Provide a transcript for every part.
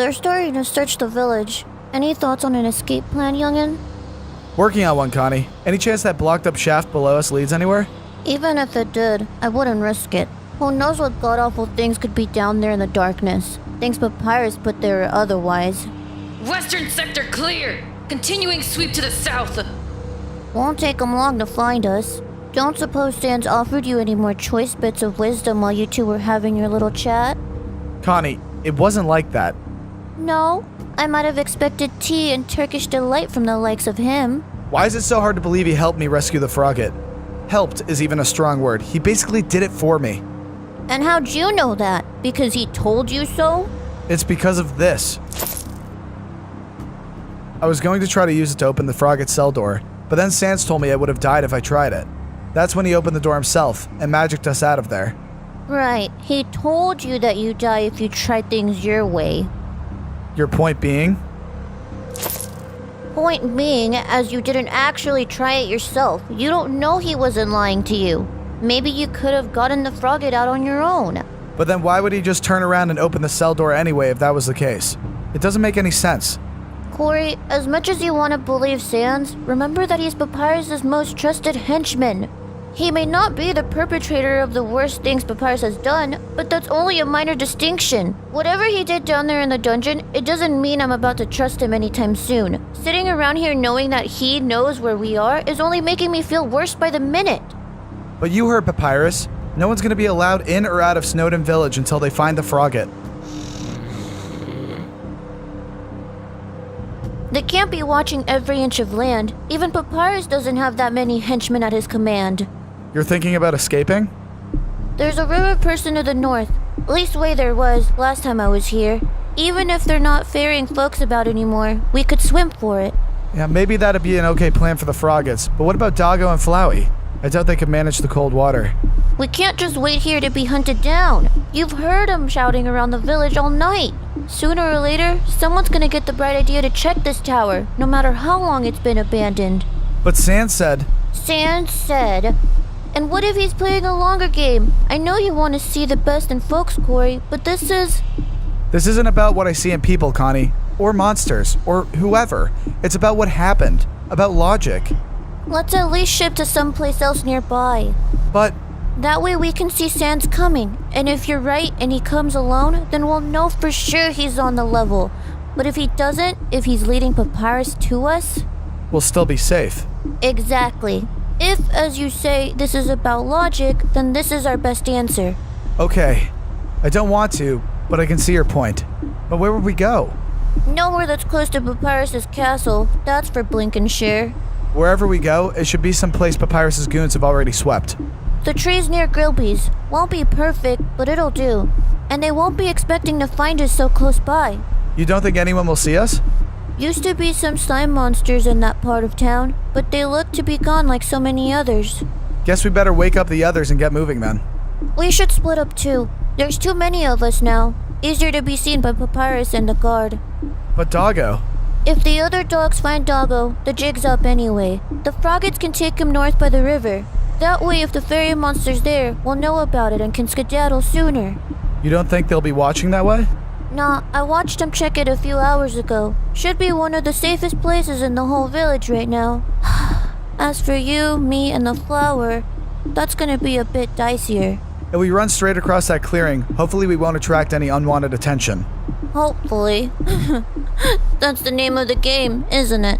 They're starting to search the village. Any thoughts on an escape plan, youngin'? Working on one, Connie. Any chance that blocked up shaft below us leads anywhere? Even if it did, I wouldn't risk it. Who knows what god-awful things could be down there in the darkness? Things Papyrus put there or otherwise. Western sector clear! Continuing sweep to the south! Won't take them long to find us. Don't suppose Sans offered you any more choice bits of wisdom while you two were having your little chat? Connie, it wasn't like that. No, I might have expected tea and Turkish delight from the likes of him. Why is it so hard to believe he helped me rescue the Frogget? Helped is even a strong word. He basically did it for me. And how'd you know that? Because he told you so? It's because of this. I was going to try to use it to open the Frogget's cell door, but then Sans told me I would have died if I tried it. That's when he opened the door himself and magicked us out of there. Right, he told you that you die if you try things your way. Your point being? Point being, as you didn't actually try it yourself, you don't know he wasn't lying to you. Maybe you could have gotten the Frogget out on your own. But then why would he just turn around and open the cell door anyway if that was the case? It doesn't make any sense. Corey, as much as you want to believe Sans, remember that he's Papyrus's most trusted henchman. He may not be the perpetrator of the worst things Papyrus has done, but that's only a minor distinction. Whatever he did down there in the dungeon, it doesn't mean I'm about to trust him anytime soon. Sitting around here knowing that he knows where we are is only making me feel worse by the minute. But you heard Papyrus. No one's gonna be allowed in or out of Snowdin Village until they find the Frogget. They can't be watching every inch of land. Even Papyrus doesn't have that many henchmen at his command. You're thinking about escaping? There's a river person to the north. At least way there was last time I was here. Even if they're not ferrying folks about anymore, we could swim for it. Yeah, maybe that'd be an okay plan for the Froggets, but what about Doggo and Flowey? I doubt they could manage the cold water. We can't just wait here to be hunted down. You've heard them shouting around the village all night. Sooner or later, someone's gonna get the bright idea to check this tower, no matter how long it's been abandoned. But Sans said... Sans said... And what if he's playing a longer game? I know you want to see the best in folks, Corey, but this isn't about what I see in people, Connie. Or monsters. Or whoever. It's about what happened. About logic. Let's at least ship to someplace else nearby. But... That way we can see Sans coming. And if you're right and he comes alone, then we'll know for sure he's on the level. But if he doesn't, if he's leading Papyrus to us... We'll still be safe. Exactly. If, as you say, this is about logic, then this is our best answer. Okay. I don't want to, but I can see your point. But where would we go? Nowhere that's close to Papyrus's castle. That's for Blinkenshire. Wherever we go, it should be someplace Papyrus's goons have already swept. The trees near Grilby's. Won't be perfect, but it'll do. And they won't be expecting to find us so close by. You don't think anyone will see us? Used to be some slime monsters in that part of town, but they look to be gone like so many others. Guess we better wake up the others and get moving then. We should split up too. There's too many of us now. Easier to be seen by Papyrus and the guard. But Doggo... If the other dogs find Doggo, the jig's up anyway. The Froggets can take him north by the river. That way, if the fairy monster's there, we'll know about it and can skedaddle sooner. You don't think they'll be watching that way? Nah, I watched them check it a few hours ago. Should be one of the safest places in the whole village right now. As for you, me, and the flower, that's gonna be a bit dicier. If we run straight across that clearing, hopefully we won't attract any unwanted attention. Hopefully. That's the name of the game, isn't it?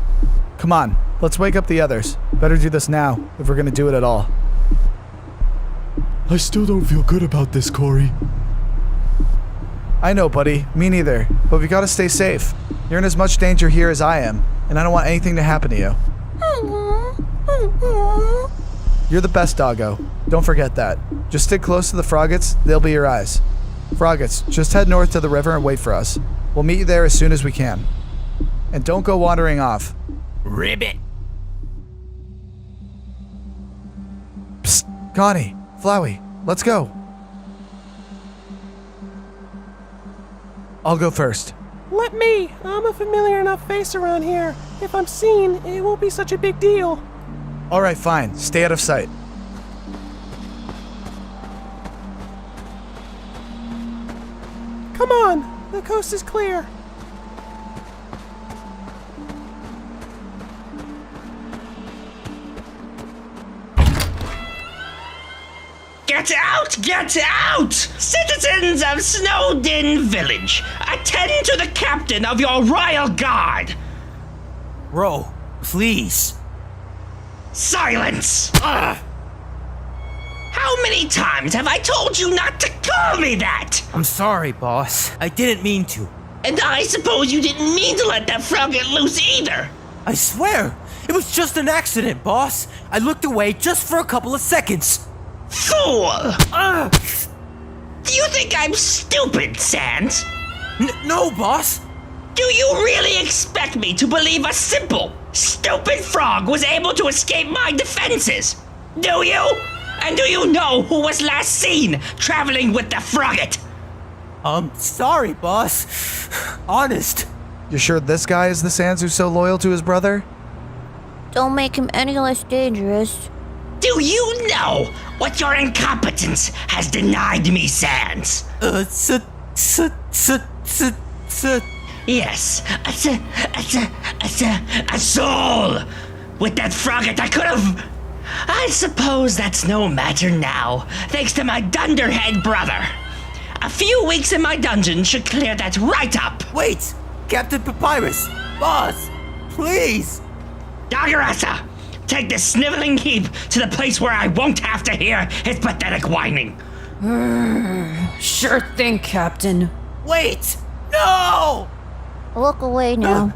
Come on, let's wake up the others. Better do this now, if we're gonna do it at all. I still don't feel good about this, Corey. I know, buddy. Me neither. But we gotta stay safe. You're in as much danger here as I am, and I don't want anything to happen to you. You're the best, Doggo. Don't forget that. Just stick close to the Froggets, they'll be your eyes. Froggets, just head north to the river and wait for us. We'll meet you there as soon as we can. And don't go wandering off. Ribbit! Psst, Connie, Flowey, let's go. I'll go first. Let me! I'm a familiar enough face around here. If I'm seen, it won't be such a big deal. Alright, fine. Stay out of sight. Come on! The coast is clear. Get out! Get out! Citizens of Snowdin Village, attend to the captain of your royal guard! Bro, please. Silence! Ugh. How many times have I told you not to call me that? I'm sorry, boss. I didn't mean to. And I suppose you didn't mean to let that frog get loose either. I swear, it was just an accident, boss. I looked away just for a couple of seconds. Fool! Do you think I'm stupid, Sans? No, boss. Do you really expect me to believe a simple, stupid frog was able to escape my defenses? Do you? And do you know who was last seen traveling with the frogget? Sorry, boss. Honest. You sure this guy is the Sans who's so loyal to his brother? Don't make him any less dangerous. Do you know what your incompetence has denied me, Sans? Yes, a soul. With that frogget, I could have. I suppose that's no matter now, thanks to my dunderhead brother. A few weeks in my dungeon should clear that right up. Wait! Captain Papyrus! Boss! Please! Dagarasa, take this sniveling heap to the place where I won't have to hear his pathetic whining. Sure thing, Captain. Wait! No! Look away now.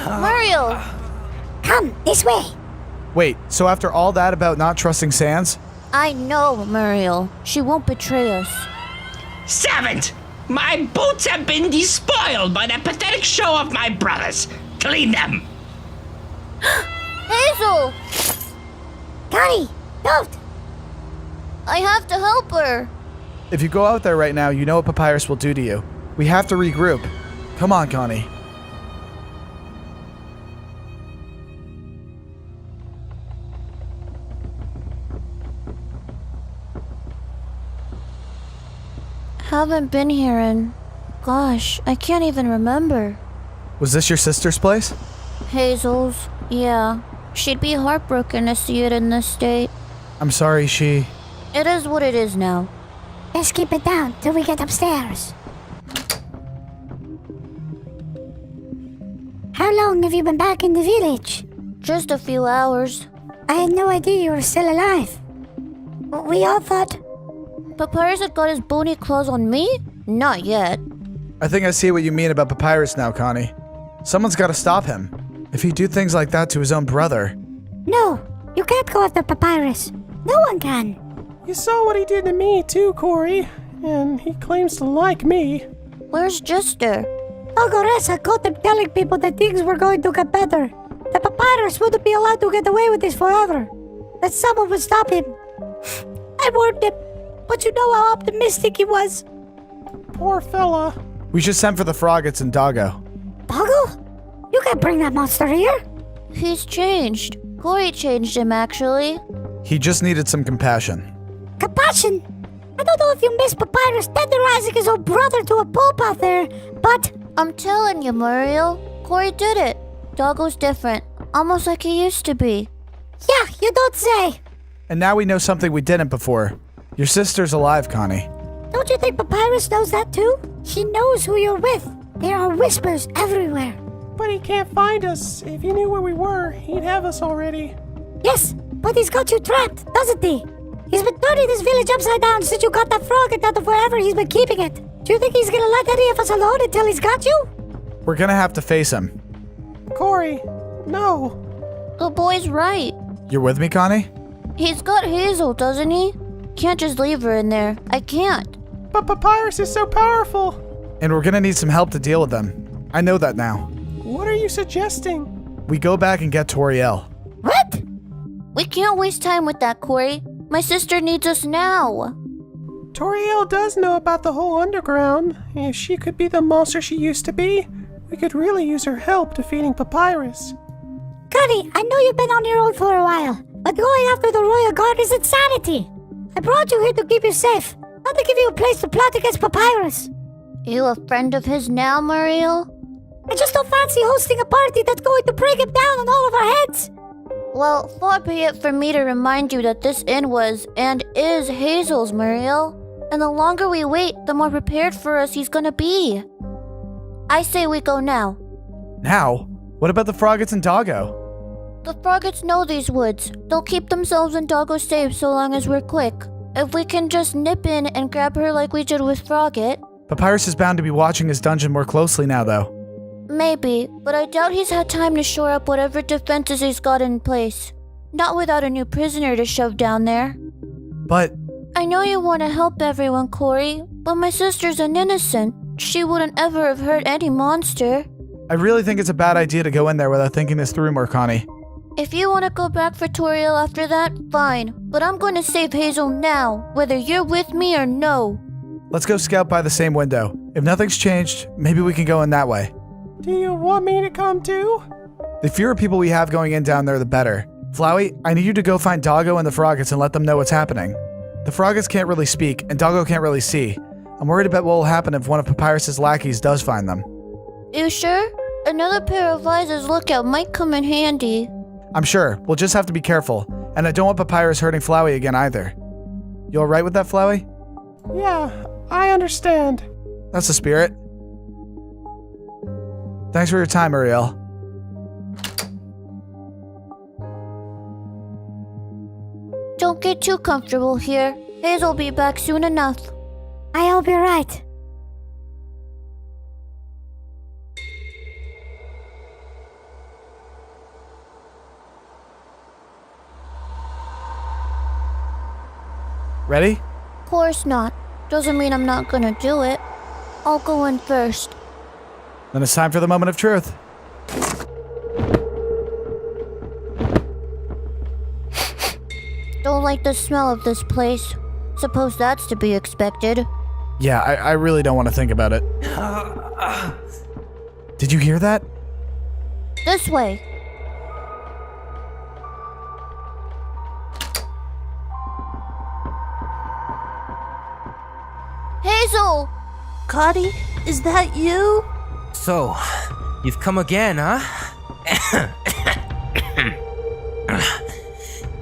Mario! Come, this way. Wait, so after all that about not trusting Sans, I know, Muriel. She won't betray us. Savant! My boots have been despoiled by that pathetic show of my brothers. Clean them. Hazel! Connie, don't. I have to help her. if you go out there right now, you know what Papyrus will do to you. We have to regroup. Come on, Connie. Haven't been here in... Gosh, I can't even remember. Was this your sister's place? Hazel's, yeah. She'd be heartbroken to see it in this state. I'm sorry, she... It is what it is now. Let's keep it down till we get upstairs. How long have you been back in the village? Just a few hours. I had no idea you were still alive. We all thought... Papyrus had got his bony claws on me? Not yet. I think I see what you mean about Papyrus now, Connie. Someone's gotta stop him. If he'd do things like that to his own brother... No, you can't go after Papyrus. No one can. You saw what he did to me too, Corey. And he claims to like me. Where's Jester? Ogoressa caught him telling people that things were going to get better. That Papyrus wouldn't be allowed to get away with this forever. That someone would stop him. I warned him, but you know how optimistic he was. Poor fella. We should send for the Froggets and Doggo. Doggo? You can't bring that monster here. He's changed. Corey changed him, actually. He just needed some compassion. Compassion? I don't know if you miss Papyrus tenderizing his own brother to a pulp out there, but... I'm telling you, Muriel. Corey did it. Doggo's different. Almost like he used to be. Yeah, you don't say. And now we know something we didn't before. Your sister's alive, Connie. Don't you think Papyrus knows that too? He knows who you're with. There are whispers everywhere. But he can't find us. If he knew where we were, he'd have us already. Yes, but he's got you trapped, doesn't he? He's been turning this village upside down since you got that frog out of wherever he's been keeping it. Do you think he's gonna let any of us alone until he's got you? We're gonna have to face him. Corey, no. The boy's right. You're with me, Connie? He's got Hazel, doesn't he? Can't just leave her in there. I can't. But Papyrus is so powerful. And we're gonna need some help to deal with them. I know that now. What are you suggesting? We go back and get Toriel. What? We can't waste time with that, Corey. My sister needs us now. Toriel does know about the whole underground. If she could be the monster she used to be, we could really use her help defeating Papyrus. Connie, I know you've been on your own for a while, but going after the Royal Guard is insanity. I brought you here to keep you safe, not to give you a place to plot against Papyrus. You a friend of his now, Muriel? I just don't fancy hosting a party that's going to break him down on all of our heads. Well, far be it from me to remind you that this inn was and is Hazel's, Muriel. And the longer we wait, the more prepared for us he's gonna be. I say we go now. Now? What about the Froggets and Doggo? The Froggets know these woods. They'll keep themselves and Doggo safe so long as we're quick. If we can just nip in and grab her like we did with Frogget. Papyrus is bound to be watching his dungeon more closely now, though. Maybe, but I doubt he's had time to shore up whatever defenses he's got in place. Not without a new prisoner to shove down there. But I know you want to help everyone, Corey, but my sister's an innocent. She wouldn't ever have hurt any monster. I really think it's a bad idea to go in there without thinking this through more, Connie. If you want to go back for Toriel after that, fine. But I'm going to save Hazel now, whether you're with me or no. Let's go scout by the same window. If nothing's changed, maybe we can go in that way. Do you want me to come too? The fewer people we have going in down there, the better. Flowey, I need you to go find Doggo and the Froggets and let them know what's happening. The Froggets can't really speak, and Doggo can't really see. I'm worried about what will happen if one of Papyrus's lackeys does find them. You sure? Another pair of eyes as lookout might come in handy. I'm sure. We'll just have to be careful. And I don't want Papyrus hurting Flowey again either. You alright with that, Flowey? Yeah, I understand. That's the spirit. Thanks for your time, Ariel. Don't get too comfortable here. Hazel'll be back soon enough. I'll be right. Ready? Course not. Doesn't mean I'm not gonna do it. I'll go in first. Then it's time for the moment of truth. Don't like the smell of this place. Suppose that's to be expected. Yeah, I really don't want to think about it. Did you hear that? This way. Hazel! Cotty, is that you? So, you've come again, huh?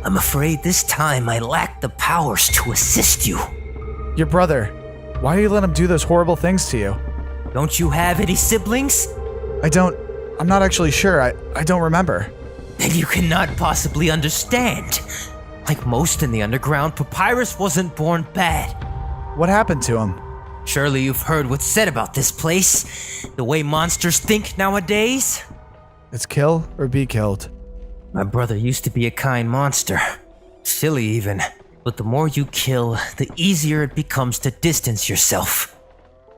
I'm afraid this time I lack the powers to assist you. Your brother. Why do you let him do those horrible things to you? Don't you have any siblings? I'm not actually sure. I don't remember. Then you cannot possibly understand. Like most in the underground, Papyrus wasn't born bad. What happened to him? Surely you've heard what's said about this place. The way monsters think nowadays. It's kill or be killed. My brother used to be a kind monster. Silly even. But the more you kill, the easier it becomes to distance yourself.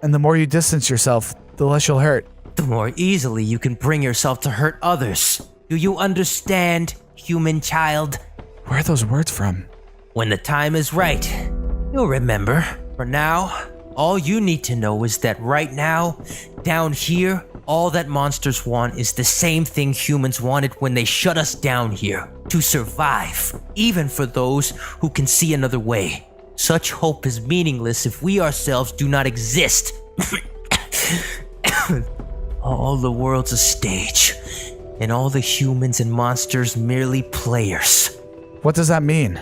And the more you distance yourself, the less you'll hurt. The more easily you can bring yourself to hurt others. Do you understand, human child? Where are those words from? When the time is right, you'll remember. For now, all you need to know is that right now, down here, all that monsters want is the same thing humans wanted when they shut us down here. To survive, even for those who can see another way. Such hope is meaningless if we ourselves do not exist. All the world's a stage, and all the humans and monsters merely players. What does that mean?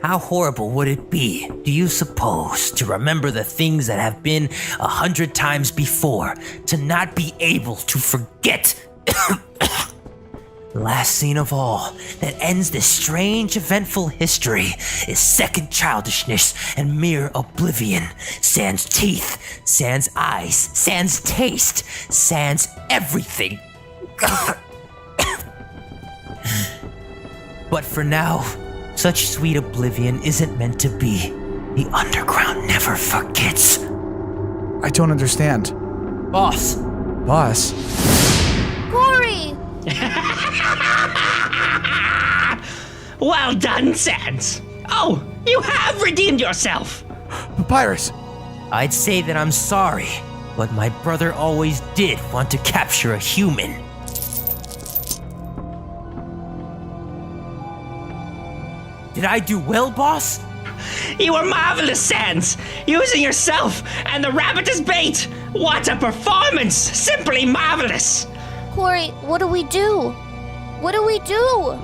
How horrible would it be, do you suppose, to remember the things that have been 100 times before, to not be able to forget? The last scene of all that ends this strange, eventful history is second childishness and mere oblivion. Sans teeth, sans eyes, sans taste, sans everything. But for now, such sweet oblivion isn't meant to be. The underground never forgets. I don't understand. Boss! Boss? Corey! Well done, Sans. Oh, you have redeemed yourself. Papyrus! I'd say that I'm sorry, but my brother always did want to capture a human. Did I do well, boss? You were marvelous, Sans! Using yourself and the rabbit as bait! What a performance! Simply marvelous! Corey, what do we do? What do we do?